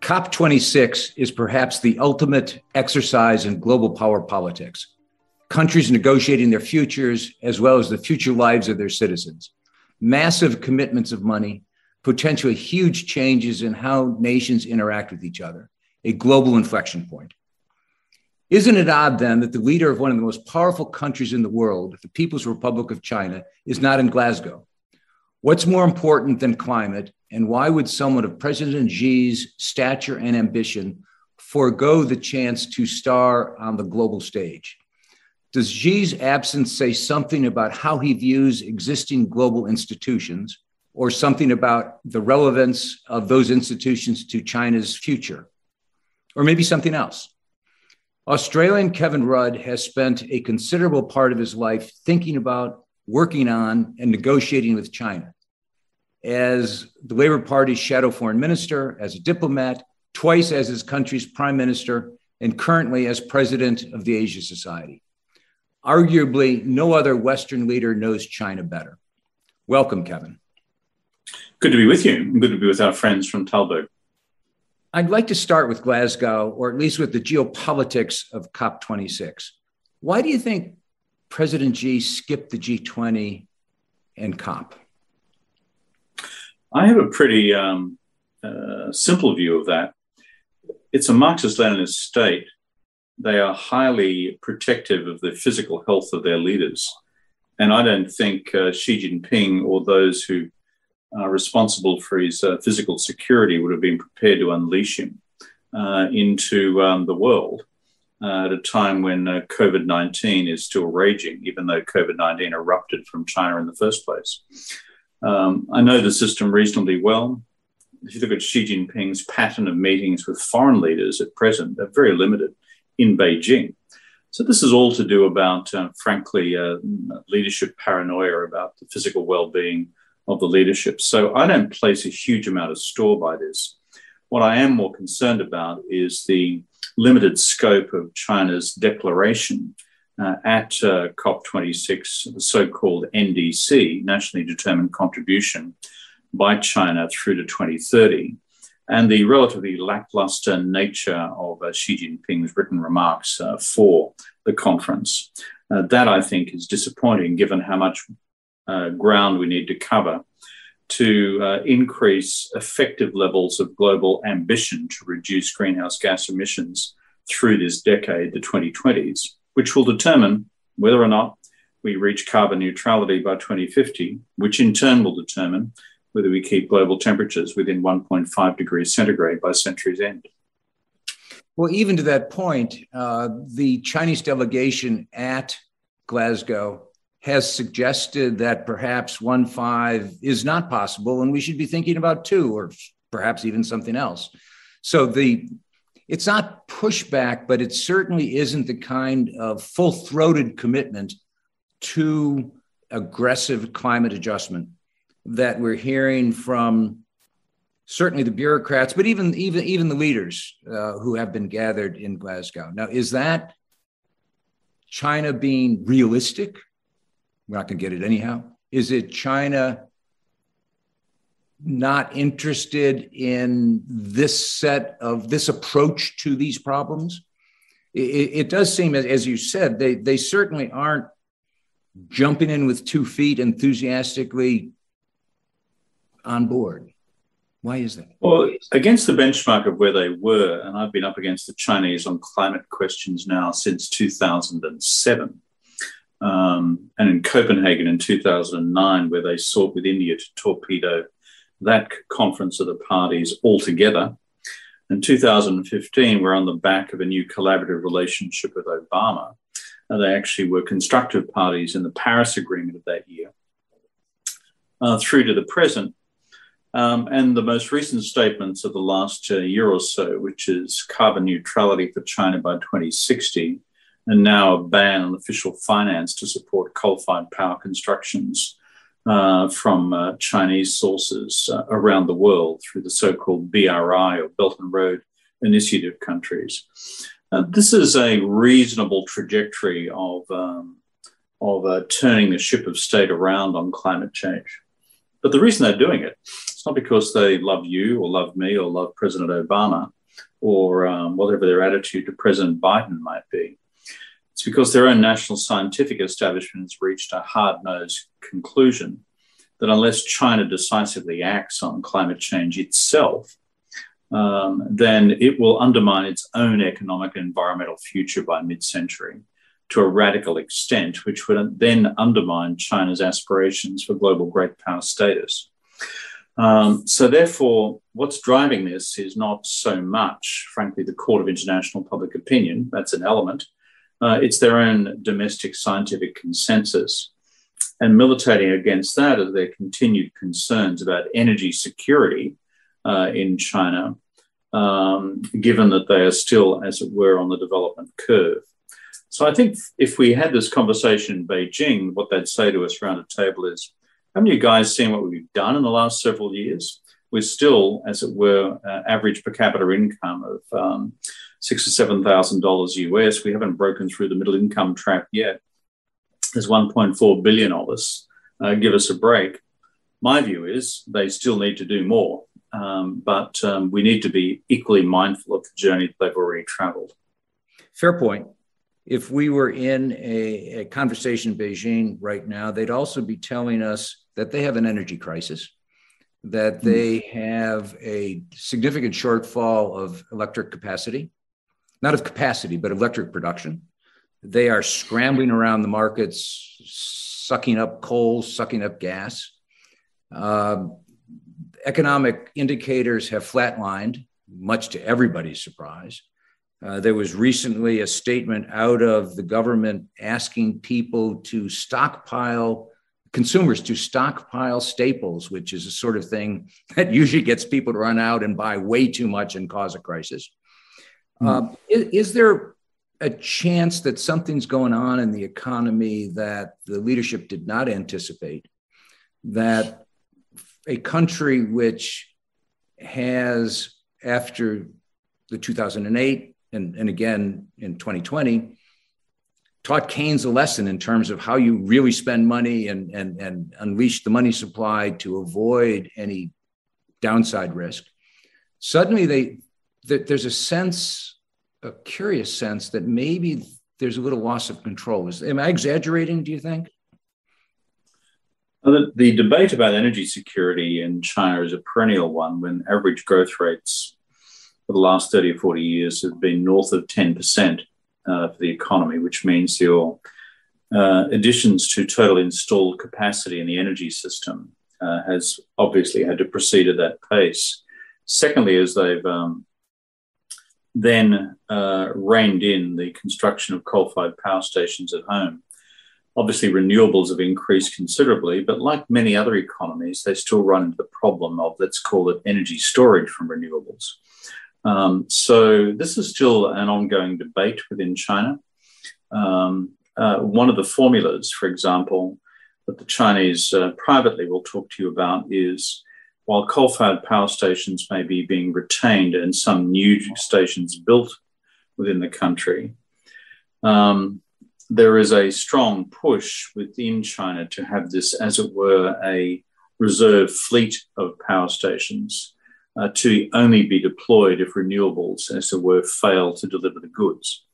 COP26 is perhaps the ultimate exercise in global power politics. Countries negotiating their futures as well as the future lives of their citizens. Massive commitments of money, potentially huge changes in how nations interact with each other, a global inflection point. Isn't it odd then that the leader of one of the most powerful countries in the world, the People's Republic of China, is not in Glasgow? What's more important than climate, and why would someone of President Xi's stature and ambition forego the chance to star on the global stage? Does Xi's absence say something about how he views existing global institutions, or something about the relevance of those institutions to China's future? Or maybe something else? Australian Kevin Rudd has spent a considerable part of his life thinking about, working on, and negotiating with China. As the Labour Party's shadow foreign minister, as a diplomat, twice as his country's prime minister, and currently as president of the Asia Society. Arguably, no other Western leader knows China better. Welcome, Kevin. Good to be with you. Good to be with our friends from Talbot. I'd like to start with Glasgow, or at least with the geopolitics of COP26. Why do you think President Xi skipped the G20 and COP? I have a pretty simple view of that. It's a Marxist-Leninist state. They are highly protective of the physical health of their leaders. And I don't think Xi Jinping or those who are responsible for his physical security would have been prepared to unleash him into the world at a time when COVID-19 is still raging, even though COVID-19 erupted from China in the first place. I know the system reasonably well. If you look at Xi Jinping's pattern of meetings with foreign leaders at present, they're very limited in Beijing. So this is all to do about, frankly, leadership paranoia about the physical well-being of the leadership. So I don't place a huge amount of store by this. What I am more concerned about is the limited scope of China's declaration at COP26, the so-called NDC, Nationally Determined Contribution by China through to 2030, and the relatively lackluster nature of Xi Jinping's written remarks for the conference. That, I think, is disappointing given how much ground we need to cover to increase effective levels of global ambition to reduce greenhouse gas emissions through this decade, the 2020s, which will determine whether or not we reach carbon neutrality by 2050, which in turn will determine whether we keep global temperatures within 1.5 degrees centigrade by century's end. Well, even to that point, the Chinese delegation at Glasgow has suggested that perhaps 1.5 is not possible, and we should be thinking about 2, or perhaps even something else. So it's not pushback, but it certainly isn't the kind of full-throated commitment to aggressive climate adjustment that we're hearing from certainly the bureaucrats, but even the leaders who have been gathered in Glasgow. Now, is that China being realistic? We're not going to get it anyhow. Is it China not interested in this approach to these problems? It does seem, as you said, they certainly aren't jumping in with 2 feet enthusiastically on board. Why is that? Well, against the benchmark of where they were, and I've been up against the Chinese on climate questions now since 2007, and in Copenhagen in 2009, where they sought with India to torpedo that conference of the parties altogether. In 2015, we're on the back of a new collaborative relationship with Obama. They actually were constructive parties in the Paris Agreement of that year, through to the present. And the most recent statements of the last year or so, which is carbon neutrality for China by 2060, and now a ban on official finance to support coal-fired power constructions from Chinese sources around the world through the so-called BRI, or Belt and Road Initiative countries. This is a reasonable trajectory of turning the ship of state around on climate change. But the reason they're doing it, it's not because they love you or love me or love President Obama or whatever their attitude to President Biden might be. It's because their own national scientific establishment has reached a hard-nosed conclusion that unless China decisively acts on climate change itself, then it will undermine its own economic and environmental future by mid-century to a radical extent, which would then undermine China's aspirations for global great power status. So therefore, what's driving this is not so much, frankly, the Court of International Public Opinion. That's an element. It's their own domestic scientific consensus. And militating against that are their continued concerns about energy security in China, given that they are still, as it were, on the development curve. So I think if we had this conversation in Beijing, what they'd say to us around a table is, haven't you guys seen what we've done in the last several years? We're still, as it were, average per capita income of $6,000 or $7,000 US. We haven't broken through the middle income trap yet. There's 1.4 billion of us. Give us a break. My view is they still need to do more, but we need to be equally mindful of the journey that they've already traveled. Fair point. If we were in a conversation in Beijing right now, they'd also be telling us that they have an energy crisis, that they have a significant shortfall of electric capacity, not of capacity, but electric production. They are scrambling around the markets, sucking up coal, sucking up gas. Economic indicators have flatlined, much to everybody's surprise. There was recently a statement out of the government asking people to stockpile, consumers to stockpile staples, which is a sort of thing that usually gets people to run out and buy way too much and cause a crisis. Is there a chance that something's going on in the economy that the leadership did not anticipate, that a country which has, after the 2008 and again in 2020, taught Keynes a lesson in terms of how you really spend money and unleash the money supply to avoid any downside risk. Suddenly there's a sense, a curious sense that maybe there's a little loss of control. Am I exaggerating, do you think? The debate about energy security in China is a perennial one when average growth rates for the last 30 or 40 years have been north of 10% for the economy, which means your additions to total installed capacity in the energy system has obviously had to proceed at that pace. Secondly, as they've then reined in the construction of coal-fired power stations at home. Obviously, renewables have increased considerably, but like many other economies, they still run into the problem of, let's call it, energy storage from renewables. So this is still an ongoing debate within China. One of the formulas, for example, that the Chinese privately will talk to you about is, while coal-fired power stations may be being retained and some new stations built within the country, there is a strong push within China to have this, as it were, a reserve fleet of power stations to only be deployed if renewables, as it were, fail to deliver the goods.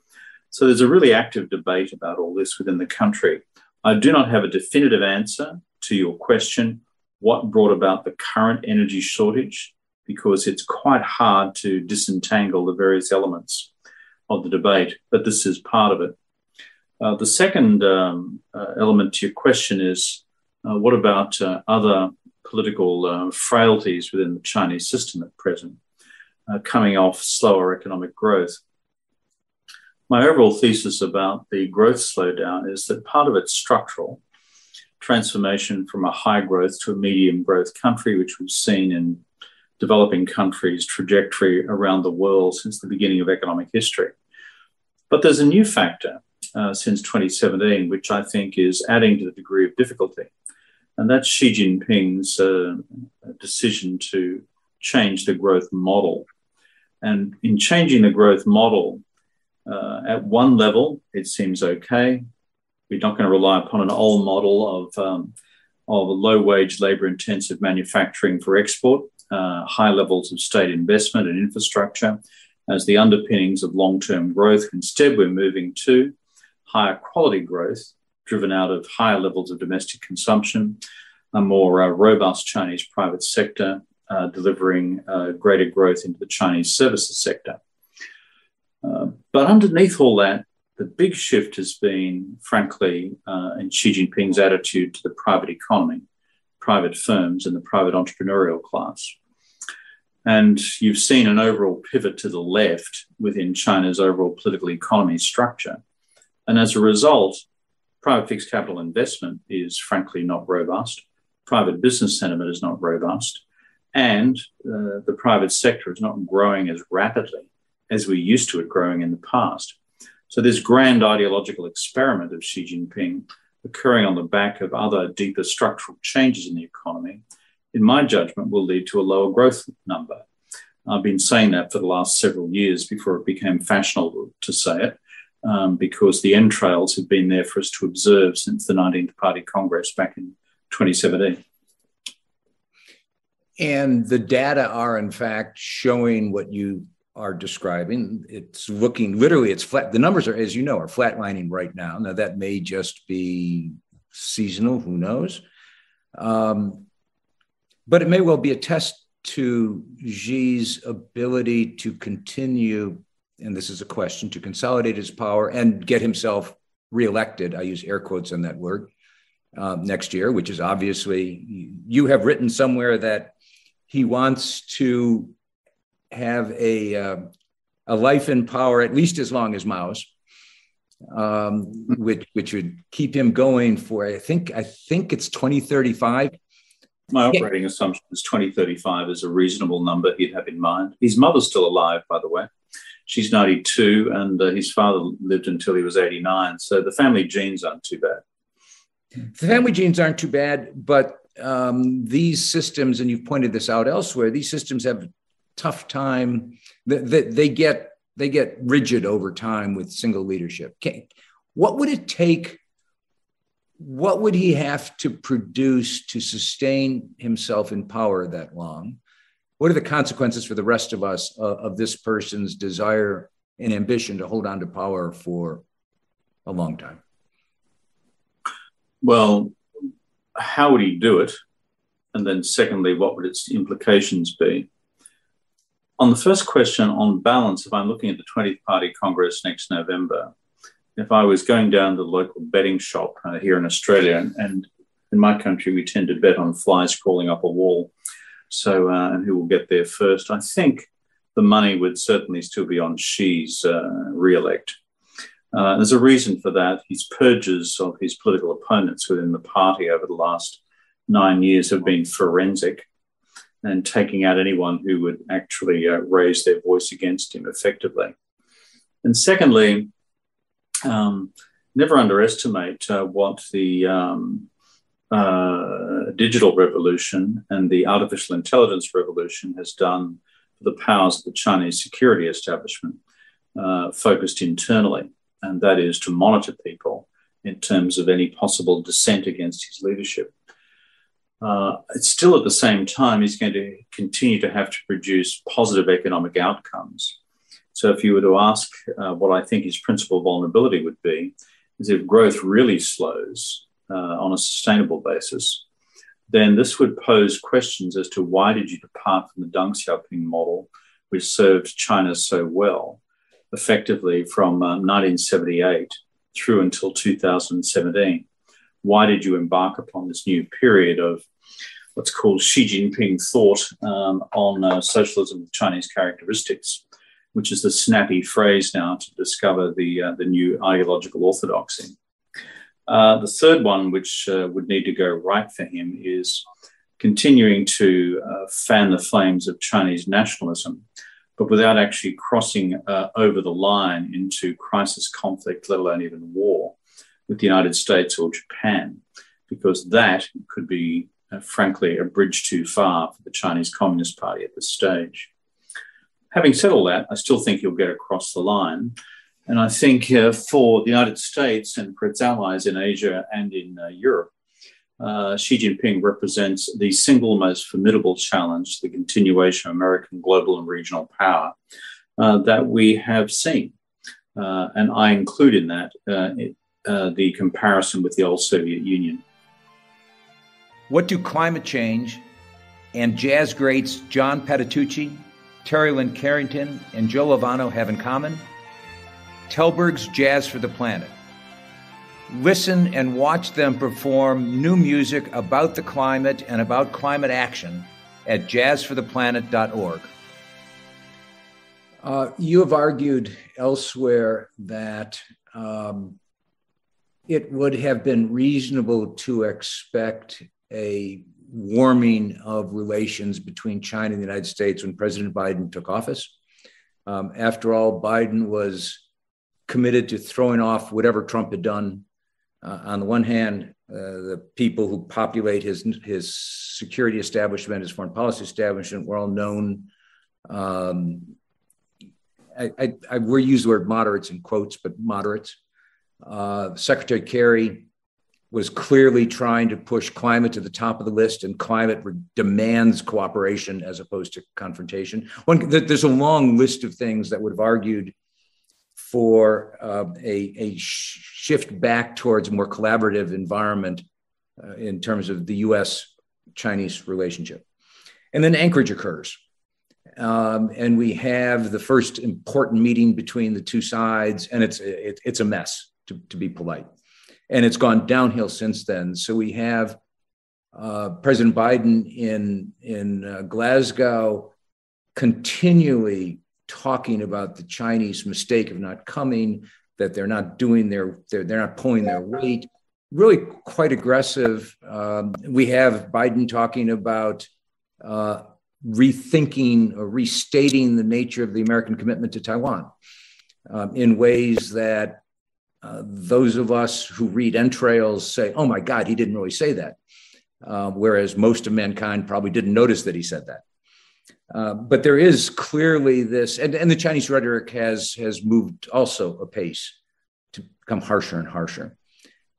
So there's a really active debate about all this within the country. I do not have a definitive answer to your question, what brought about the current energy shortage, because it's quite hard to disentangle the various elements of the debate, but this is part of it. The second element to your question is, what about other political frailties within the Chinese system at present, coming off slower economic growth? My overall thesis about the growth slowdown is that part of it's structural, transformation from a high growth to a medium growth country, which we've seen in developing countries' trajectory around the world since the beginning of economic history. But there's a new factor since 2017, which I think is adding to the degree of difficulty. And that's Xi Jinping's decision to change the growth model. And in changing the growth model, at one level, it seems okay. We're not going to rely upon an old model of of low-wage, labour-intensive manufacturing for export, high levels of state investment and infrastructure as the underpinnings of long-term growth. Instead, we're moving to higher quality growth driven out of higher levels of domestic consumption, a more robust Chinese private sector, delivering greater growth into the Chinese services sector. But underneath all that, the big shift has been, frankly, in Xi Jinping's attitude to the private economy, private firms, and the private entrepreneurial class. And you've seen an overall pivot to the left within China's overall political economy structure. And as a result, private fixed capital investment is, frankly, not robust. Private business sentiment is not robust. And the private sector is not growing as rapidly as we're used to it growing in the past. So this grand ideological experiment of Xi Jinping occurring on the back of other deeper structural changes in the economy, in my judgment, will lead to a lower growth number. I've been saying that for the last several years before it became fashionable to say it, because the entrails have been there for us to observe since the 19th Party Congress back in 2017. And the data are, in fact, showing what you are describing. It's looking, literally, it's flat. The numbers are, as you know, are flatlining right now. Now, that may just be seasonal, who knows? But it may well be a test to Xi's ability to continue, and this is a question, to consolidate his power and get himself reelected. I use air quotes on that word, next year, which is obviously, you have written somewhere that he wants to have a life in power at least as long as Mao's, which would keep him going for, I think it's 2035. My operating assumption is 2035 is a reasonable number he'd have in mind. His mother's still alive, by the way. She's 92, and his father lived until he was 89. So the family genes aren't too bad. The family genes aren't too bad, but these systems, and you've pointed this out elsewhere, these systems have a tough time. They get rigid over time with single leadership. What would it take? What would he have to produce to sustain himself in power that long? What are the consequences for the rest of us of this person's desire and ambition to hold on to power for a long time? Well, how would he do it? And then secondly, what would its implications be? On the first question, on balance, if I'm looking at the 20th Party Congress next November, if I was going down to the local betting shop here in Australia, and in my country, we tend to bet on flies crawling up a wall, so and who will get there first, I think the money would certainly still be on Xi's re-elect. There's a reason for that. His purges of his political opponents within the party over the last 9 years have been forensic, and taking out anyone who would actually raise their voice against him effectively. And secondly, never underestimate what the digital revolution and the artificial intelligence revolution has done for the powers of the Chinese security establishment, focused internally, and that is to monitor people in terms of any possible dissent against his leadership. It's still at the same time, he's going to continue to have to produce positive economic outcomes. So if you were to ask what I think his principal vulnerability would be, is if growth really slows on a sustainable basis, then this would pose questions as to why did you depart from the Deng Xiaoping model, which served China so well, effectively from 1978 through until 2017. Why did you embark upon this new period of what's called Xi Jinping thought on socialism with Chinese characteristics, which is the snappy phrase now to discover the new ideological orthodoxy? The third one, which would need to go right for him, is continuing to fan the flames of Chinese nationalism, but without actually crossing over the line into crisis, conflict, let alone even war with the United States or Japan, because that could be, frankly, a bridge too far for the Chinese Communist Party at this stage. Having said all that, I still think he'll get across the line. And I think for the United States and for its allies in Asia and in Europe, Xi Jinping represents the single most formidable challenge to the continuation of American global and regional power that we have seen. And I include in that the comparison with the old Soviet Union. What do climate change and jazz greats John Patitucci, Terry Lynn Carrington, and Joe Lovano have in common? Tellberg's Jazz for the Planet. Listen and watch them perform new music about the climate and about climate action at jazzfortheplanet.org. You have argued elsewhere that it would have been reasonable to expect a warming of relations between China and the United States when President Biden took office. After all, Biden was committed to throwing off whatever Trump had done. On the one hand, the people who populate his security establishment, his foreign policy establishment, were all known. I will use the word moderates in quotes, but moderates. Secretary Kerry was clearly trying to push climate to the top of the list, and climate demands cooperation as opposed to confrontation. There's a long list of things that would have argued for a shift back towards a more collaborative environment in terms of the U.S.-Chinese relationship. And then Anchorage occurs. And we have the first important meeting between the two sides, and it's a mess, to be polite. And it's gone downhill since then. So we have President Biden in Glasgow continually talking about the Chinese mistake of not coming, that they're not doing they're not pulling their weight, really quite aggressive. We have Biden talking about rethinking or restating the nature of the American commitment to Taiwan in ways that those of us who read entrails say, oh my God, he didn't really say that. Whereas most of mankind probably didn't notice that he said that. But there is clearly this, and the Chinese rhetoric has moved also apace to become harsher and harsher.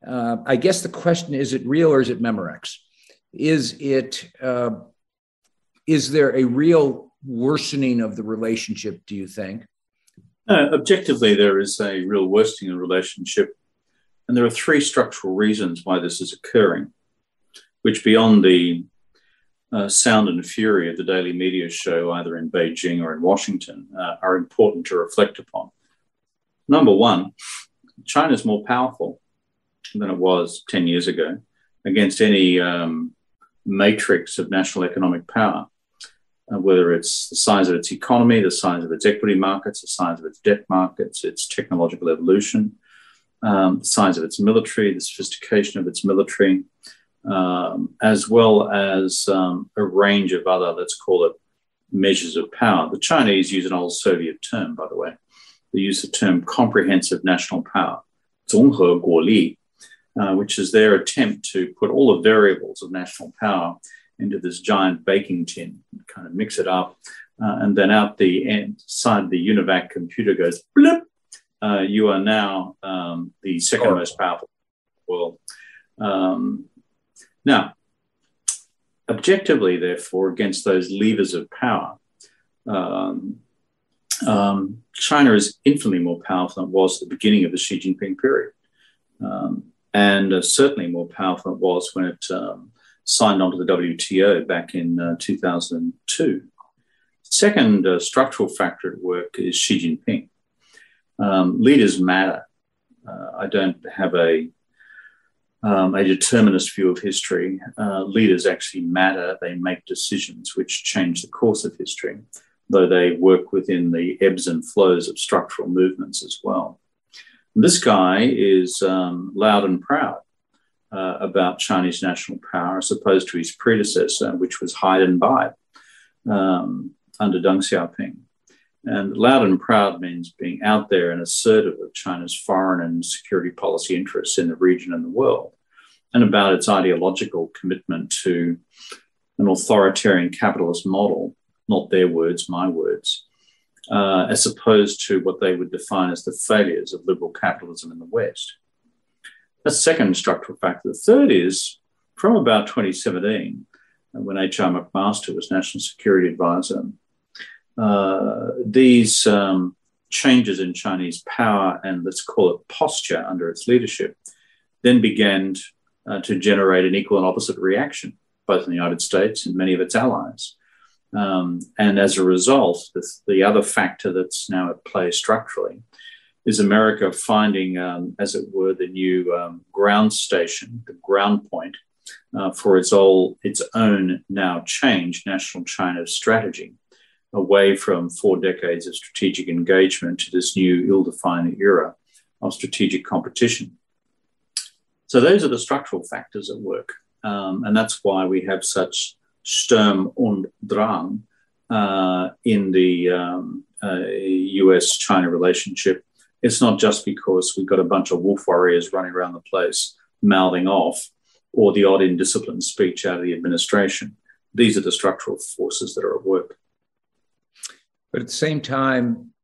I guess the question, is it real or is it Memorex? Is there a real worsening of the relationship, do you think? Objectively, there is a real worsening of the relationship. And there are three structural reasons why this is occurring, which beyond the sound and fury of the daily media show, either in Beijing or in Washington, are important to reflect upon. Number one, China is more powerful than it was 10 years ago against any matrix of national economic power, whether it's the size of its economy, the size of its equity markets, the size of its debt markets, its technological evolution, the size of its military, the sophistication of its military, as well as a range of other, let's call it, measures of power. The Chinese use an old Soviet term, by the way. They use the term comprehensive national power, 综合国力, which is their attempt to put all the variables of national power into this giant baking tin, kind of mix it up, and then out the end side of the UNIVAC computer goes, blip, you are now the second most powerful in the world. Now, objectively, therefore, against those levers of power, China is infinitely more powerful than it was at the beginning of the Xi Jinping period, and certainly more powerful than it was when it signed on to the WTO back in 2002. Second structural factor at work is Xi Jinping. Leaders matter. I don't have a determinist view of history. Leaders actually matter. They make decisions which change the course of history, though they work within the ebbs and flows of structural movements as well. And this guy is loud and proud about Chinese national power as opposed to his predecessor, which was hide and bide under Deng Xiaoping. And loud and proud means being out there and assertive of China's foreign and security policy interests in the region and the world, and about its ideological commitment to an authoritarian capitalist model, not their words, my words, as opposed to what they would define as the failures of liberal capitalism in the West. That's the second structural factor. The third is, from about 2017, when H.R. McMaster was National Security Advisor, these changes in Chinese power and, let's call it, posture under its leadership then began to generate an equal and opposite reaction, both in the United States and many of its allies. And as a result, the other factor that's now at play structurally is America finding, as it were, the new ground station, the ground point for its own now changed national China strategy, away from 4 decades of strategic engagement to this new ill-defined era of strategic competition. So those are the structural factors at work. And that's why we have such Sturm und Drang in the US-China relationship. It's not just because we've got a bunch of wolf warriors running around the place mouthing off, or the odd indisciplined speech out of the administration. These are the structural forces that are at work. But at the same time,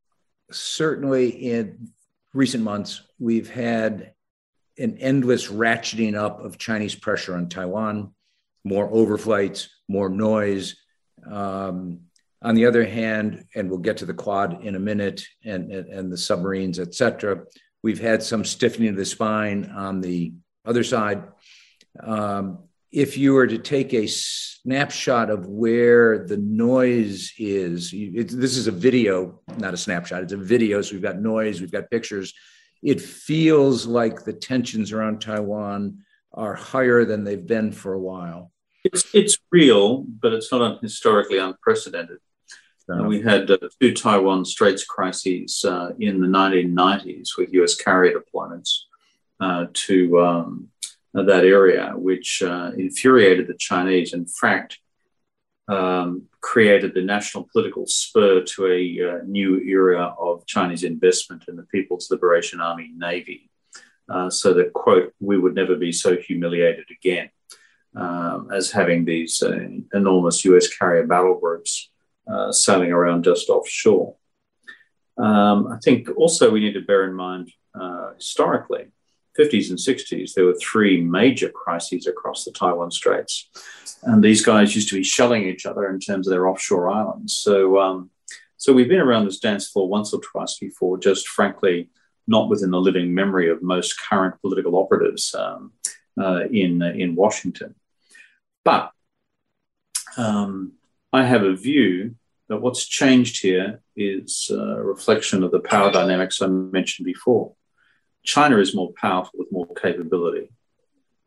certainly in recent months, we've had an endless ratcheting up of Chinese pressure on Taiwan, more overflights, more noise. On the other hand, and we'll get to the Quad in a minute, and the submarines, et cetera, we've had some stiffening of the spine on the other side. If you were to take a snapshot of where the noise is, this is a video, not a snapshot, it's a video, so we've got noise, we've got pictures. It feels like the tensions around Taiwan are higher than they've been for a while. It's real, but it's not historically unprecedented. We had 2 Taiwan Straits crises in the 1990s with US carrier deployments to that area, which infuriated the Chinese. In fact, created the national political spur to a new era of Chinese investment in the People's Liberation Army Navy, so that, quote, we would never be so humiliated again, as having these enormous US carrier battle groups sailing around just offshore. I think also we need to bear in mind, historically, 50s and 60s, there were 3 major crises across the Taiwan Straits. And these guys used to be shelling each other in terms of their offshore islands. So we've been around this dance floor once or twice before, just frankly, not within the living memory of most current political operatives in Washington. But I have a view that what's changed here is a reflection of the power dynamics I mentioned before. China is more powerful with more capability,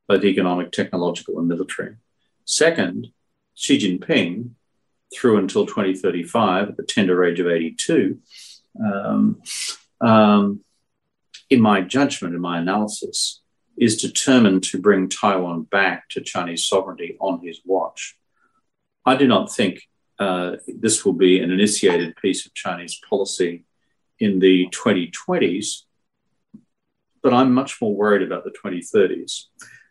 both economic, technological, and military. Second, Xi Jinping, through until 2035, at the tender age of 82, in my judgment, in my analysis, is determined to bring Taiwan back to Chinese sovereignty on his watch. I do not think this will be an initiated piece of Chinese policy in the 2020s, but I'm much more worried about the 2030s.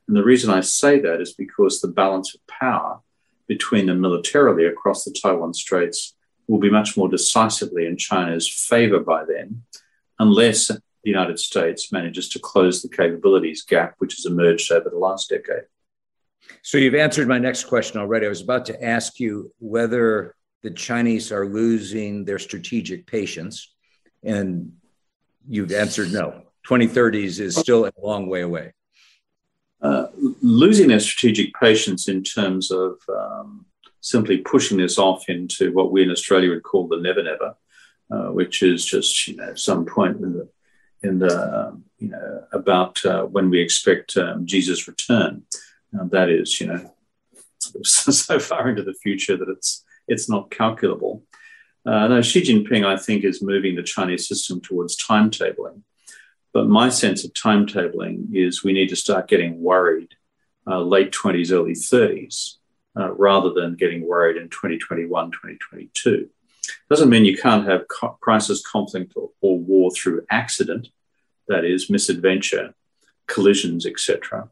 And the reason I say that is because the balance of power between them militarily across the Taiwan Straits will be much more decisively in China's favor by then, unless the United States manages to close the capabilities gap, which has emerged over the last decade. So you've answered my next question already. I was about to ask you whether the Chinese are losing their strategic patience, and you've answered no. 2030s is still a long way away. Losing their strategic patience in terms of simply pushing this off into what we in Australia would call the never never, which is just some point in the about when we expect Jesus' return. That is so far into the future that it's not calculable. No, Xi Jinping, I think, is moving the Chinese system towards timetabling. But my sense of timetabling is we need to start getting worried late 20s, early 30s, rather than getting worried in 2021, 2022. Doesn't mean you can't have crisis, conflict, or war through accident, that is, misadventure, collisions, etc.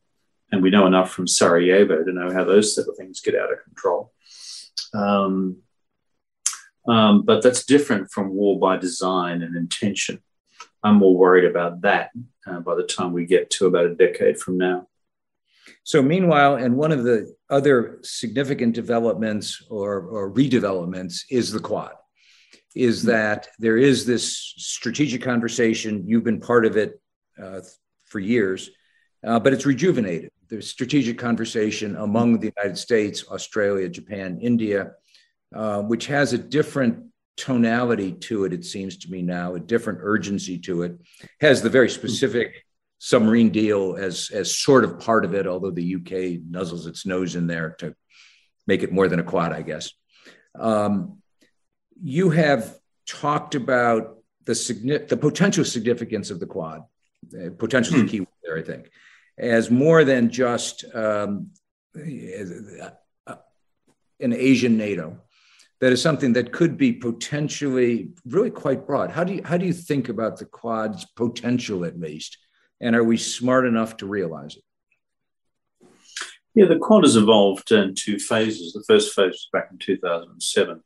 And we know enough from Sarajevo to know how those sort of things get out of control. But that's different from war by design and intention. I'm more worried about that by the time we get to about a decade from now. So meanwhile, and one of the other significant developments or redevelopments is the Quad, is that there is this strategic conversation. You've been part of it for years, but it's rejuvenated. There's strategic conversation among the United States, Australia, Japan, India, which has a different tonality to it, it seems to me now, a different urgency to it, has the very specific submarine deal as sort of part of it, although the UK nuzzles its nose in there to make it more than a Quad, I guess. You have talked about the potential significance of the Quad. Potential is the key word there, I think, as more than just an Asian NATO. That is something that could be potentially really quite broad. How do you think about the Quad's potential, at least? And are we smart enough to realize it? Yeah, the Quad has evolved in two phases. The first phase was back in 2007.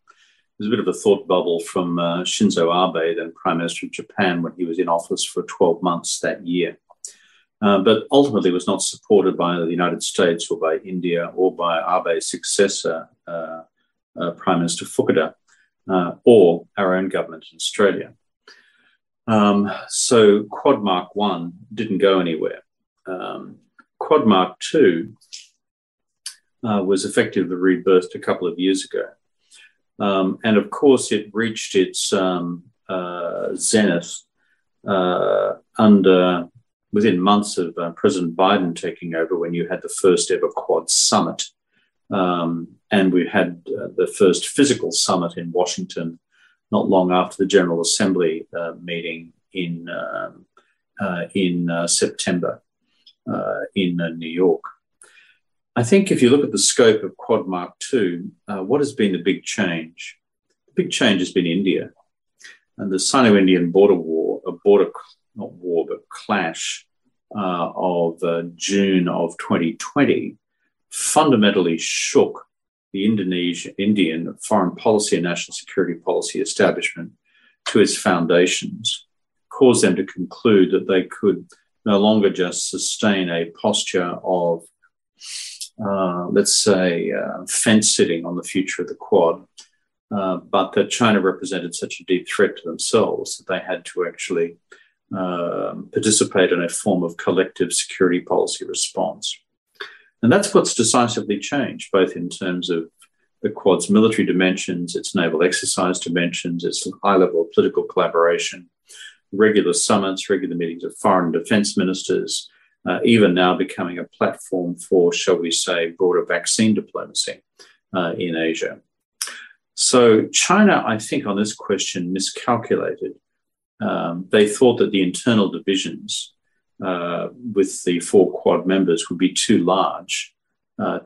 There's a bit of a thought bubble from Shinzo Abe, then Prime Minister of Japan, when he was in office for 12 months that year. But ultimately was not supported by the United States or by India or by Abe's successor, Prime Minister Fukuda, or our own government in Australia. So Quad Mark 1 didn't go anywhere. Quad Mark 2 was effectively rebirthed a couple of years ago. And of course, it reached its zenith within months of President Biden taking over, when you had the first ever Quad summit. And we had the first physical summit in Washington not long after the General Assembly meeting in September in New York. I think if you look at the scope of Quad Mark II, what has been the big change? The big change has been India. And the Sino-Indian border war, clash of June of 2020 fundamentally shook the Indian foreign policy and national security policy establishment to its foundations, caused them to conclude that they could no longer just sustain a posture of, fence sitting on the future of the Quad, but that China represented such a deep threat to themselves that they had to actually participate in a form of collective security policy response. And that's what's decisively changed, both in terms of the Quad's military dimensions, its naval exercise dimensions, its high level of political collaboration, regular summits, regular meetings of foreign and defense ministers, even now becoming a platform for, shall we say, broader vaccine diplomacy in Asia. So China, I think, on this question miscalculated. They thought that the internal divisions with the four Quad members would be too large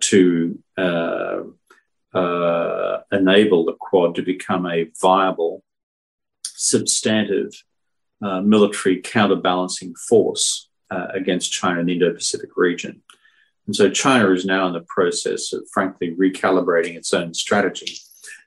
to enable the Quad to become a viable, substantive military counterbalancing force against China in the Indo-Pacific region. And so China is now in the process of, frankly, recalibrating its own strategy,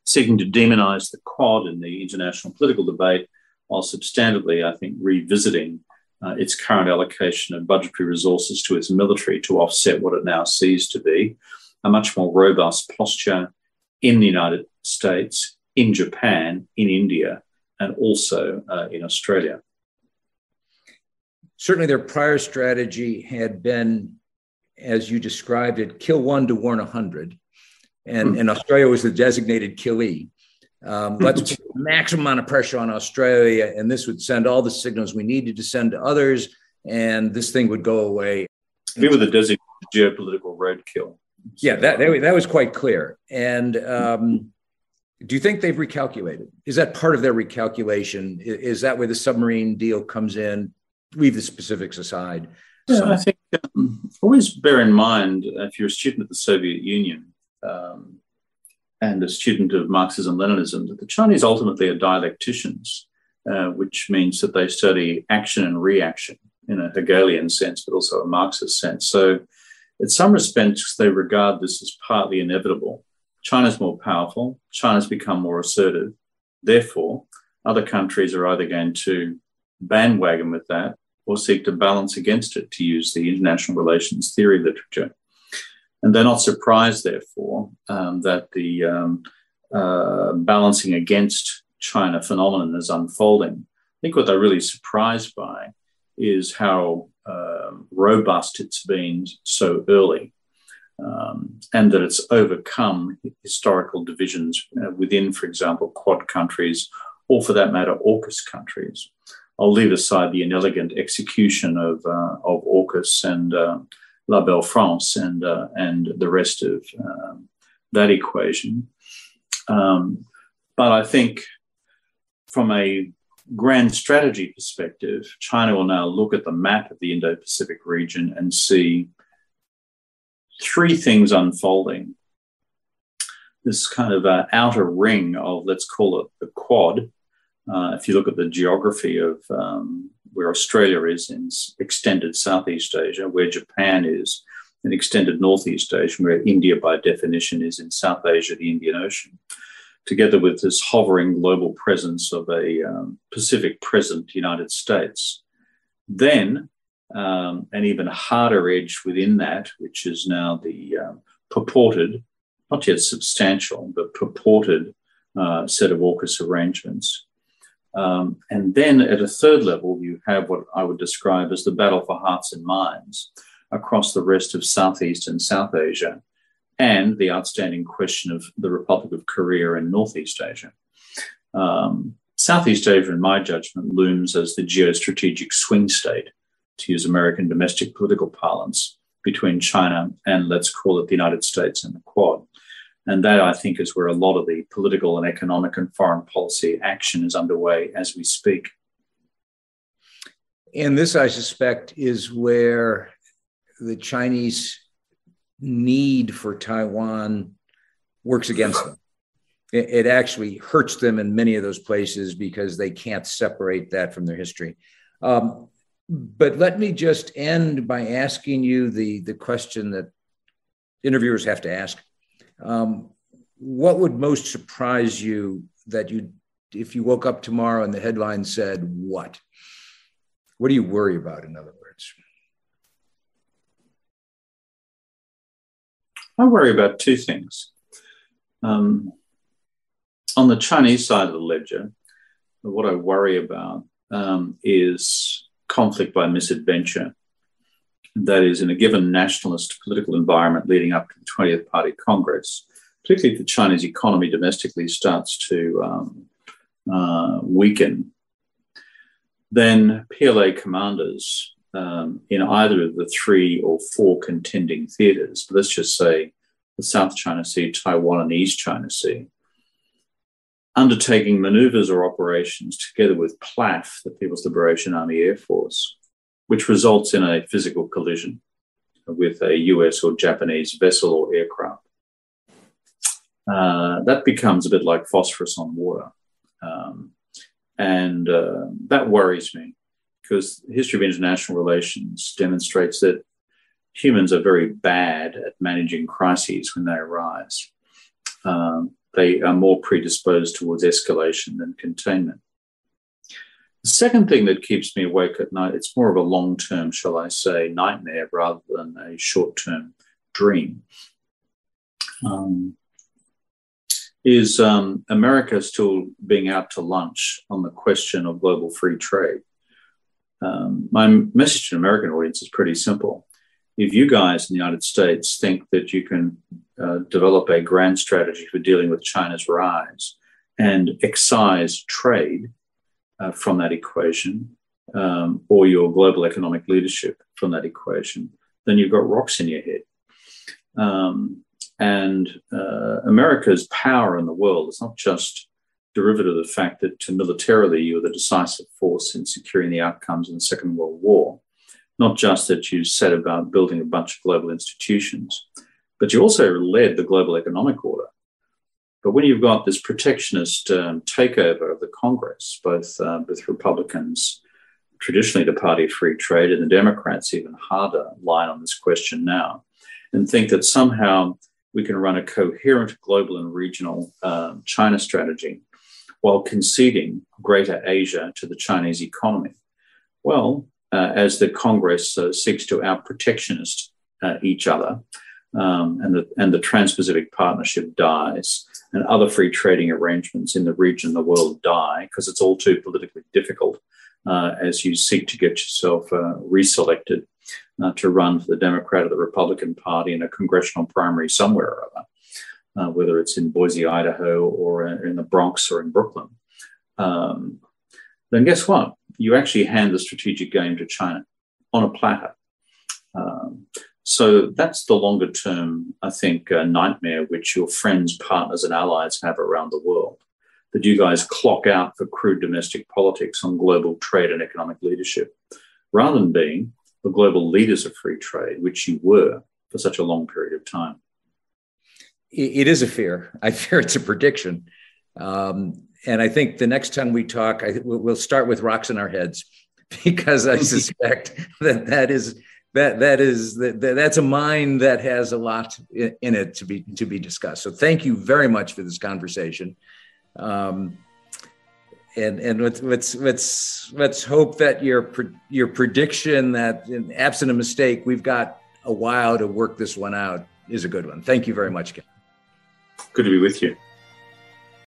seeking to demonize the Quad in the international political debate, while substantively, I think, revisiting its current allocation of budgetary resources to its military to offset what it now sees to be a much more robust posture in the United States, in Japan, in India, and also in Australia. Certainly their prior strategy had been, as you described it, kill one to warn 100. And Australia was the designated killee. Let's put the maximum amount of pressure on Australia, and this would send all the signals we needed to send to others, and this thing would go away. We were the designated geopolitical roadkill. Yeah, that was quite clear. And do you think they've recalculated? Is that part of their recalculation? Is that where the submarine deal comes in? Leave the specifics aside. Yeah, I think always bear in mind, if you're a student of the Soviet Union and a student of Marxism-Leninism, that the Chinese ultimately are dialecticians, which means that they study action and reaction in a Hegelian sense, but also a Marxist sense. So in some respects, they regard this as partly inevitable. China's more powerful. China's become more assertive. Therefore, other countries are either going to bandwagon with that or seek to balance against it, to use the international relations theory literature. And they're not surprised, therefore, that the balancing against China phenomenon is unfolding. I think what they're really surprised by is how robust it's been so early, and that it's overcome historical divisions within, for example, Quad countries, or for that matter, AUKUS countries. I'll leave aside the inelegant execution of AUKUS and La Belle France and the rest of that equation. But I think from a grand strategy perspective, China will now look at the map of the Indo-Pacific region and see three things unfolding. This kind of outer ring of, let's call it the Quad. If you look at the geography of where Australia is in extended Southeast Asia, where Japan is in extended Northeast Asia, where India by definition is in South Asia, the Indian Ocean, together with this hovering global presence of a Pacific present United States. Then an even harder edge within that, which is now the purported, not yet substantial, but purported set of AUKUS arrangements. And then at a third level, you have what I would describe as the battle for hearts and minds across the rest of Southeast and South Asia, and the outstanding question of the Republic of Korea and Northeast Asia. Southeast Asia, in my judgment, looms as the geostrategic swing state, to use American domestic political parlance, between China and, let's call it, the United States and the Quad. And that, I think, is where a lot of the political and economic and foreign policy action is underway as we speak. And this, I suspect, is where the Chinese need for Taiwan works against them. It actually hurts them in many of those places because they can't separate that from their history. But let me just end by asking you the question that interviewers have to ask. What would most surprise you that if you woke up tomorrow and the headline said, what? What do you worry about, in other words? I worry about two things. On the Chinese side of the ledger, what I worry about is conflict by misadventure. That is, in a given nationalist political environment leading up to the 20th Party Congress, particularly if the Chinese economy domestically starts to weaken, then PLA commanders in either of the 3 or 4 contending theatres, but let's just say the South China Sea, Taiwan, and the East China Sea, undertaking manoeuvres or operations together with PLAF, the People's Liberation Army Air Force, which results in a physical collision with a US or Japanese vessel or aircraft. That becomes a bit like phosphorus on water. And that worries me, because the history of international relations demonstrates that humans are very bad at managing crises when they arise. They are more predisposed towards escalation than containment. The second thing that keeps me awake at night, it's more of a long-term, shall I say, nightmare rather than a short-term dream, is America still being out to lunch on the question of global free trade. My message to an American audience is pretty simple. If you guys in the United States think that you can develop a grand strategy for dealing with China's rise and excise trade from that equation, or your global economic leadership from that equation, then you've got rocks in your head. America's power in the world is not just derivative of the fact that militarily you're the decisive force in securing the outcomes in the Second World War, not just that you set about building a bunch of global institutions, but you also led the global economic order. But when you've got this protectionist takeover of the Congress, both with Republicans, traditionally the party of free trade, and the Democrats even harder line on this question now, and think that somehow we can run a coherent global and regional China strategy while conceding greater Asia to the Chinese economy. Well, as the Congress seeks to out-protectionist each other, and the Trans-Pacific Partnership dies, and other free trading arrangements in the region and the world die because it's all too politically difficult as you seek to get yourself reselected to run for the Democrat or the Republican Party in a congressional primary somewhere or other, whether it's in Boise, Idaho, or in the Bronx or in Brooklyn. Then guess what? You actually hand the strategic game to China on a platter. So that's the longer term, I think, nightmare which your friends, partners, and allies have around the world, that you guys clock out for crude domestic politics on global trade and economic leadership, rather than being the global leaders of free trade, which you were for such a long period of time. It is a fear. I fear it's a prediction. And I think the next time we talk, we'll start with rocks in our heads, because I suspect that's a mind that has a lot in it to be discussed. So thank you very much for this conversation. And let's hope that your prediction that, absent a mistake, we've got a while to work this one out, is a good one. Thank you very much, Ken. Good to be with you.